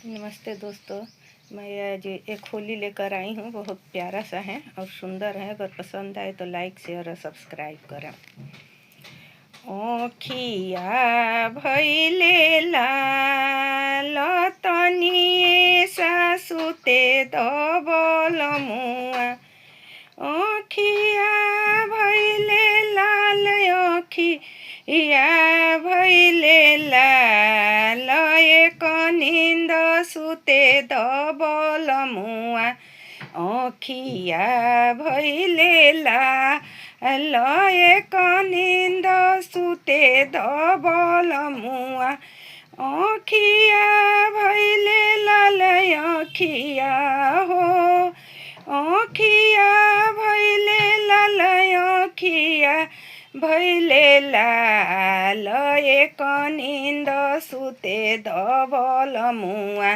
नमस्ते दोस्तों, मैं आज एक होली लेकर आई हूँ। बहुत प्यारा सा है और सुंदर है। अगर पसंद आए तो लाइक शेयर और सब्सक्राइब करें। ओखिया भैले लाल तनिए सासुते दबल मुआ। ओखिया भैले लाल ओखिया भैले लाल एक निंद सुते दबल मुआ। ओखिया भैले लाल एक निंद सुते दबल मुआ। ओखिया भैले लाल ओखिया हो। ओखिया भैले लाल ओखिया भैले लाल एक निंद सुते दबल मुआ।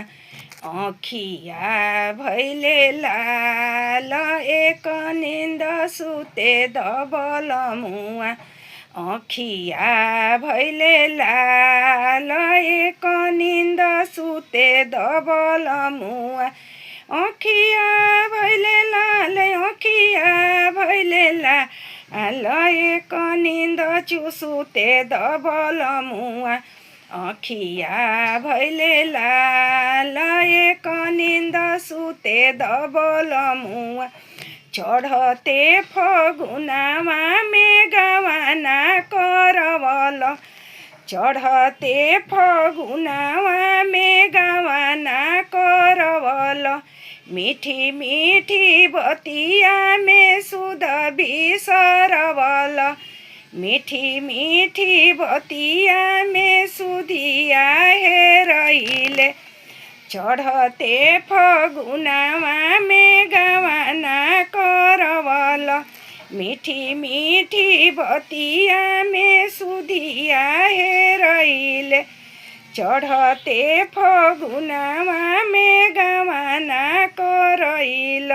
ओखिया भैले लाल एक निंद सुते दबल मुआ। ओखिया भैले लाल एक निंद सुते दबल मुआ। ओखिया भैले लाल ओखिया भैले लाल एक निंद सुते दबल मुआ। ओखिया भैले लाल एक निंद सुते दबल मुआ। चढ़ते फगुनामा मेघवाना करवल। चढ़ते फगुनामा मेघवाना करवल। मीठी मीठी बतिया में सुध बिसरवल। मीठी मीठी बतिया में सुधिया हेरैले। चढ़ते फगुनामा मेघवाना करवल। मीठी मीठी बतिया में सुधिया हेरैले। चढ़ते फगुनामा मेघवाना करैल।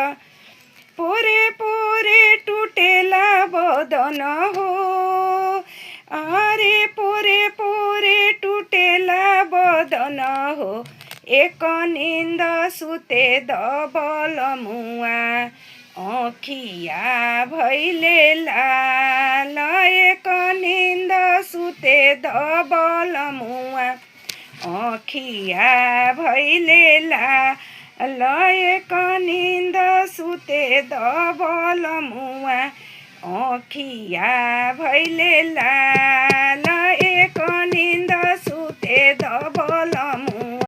पोरे पोरे टूटेला बदन हो। अरे पोरे पोरे टूटेला बदन हो। एक निंद सुते दबल मुआ। ओखिया भैले लाल एक निंद सुते दबल मुआ। ओखिया भैले लाल एक निंद सुते दबल मुआ। ओखिया भैले लाल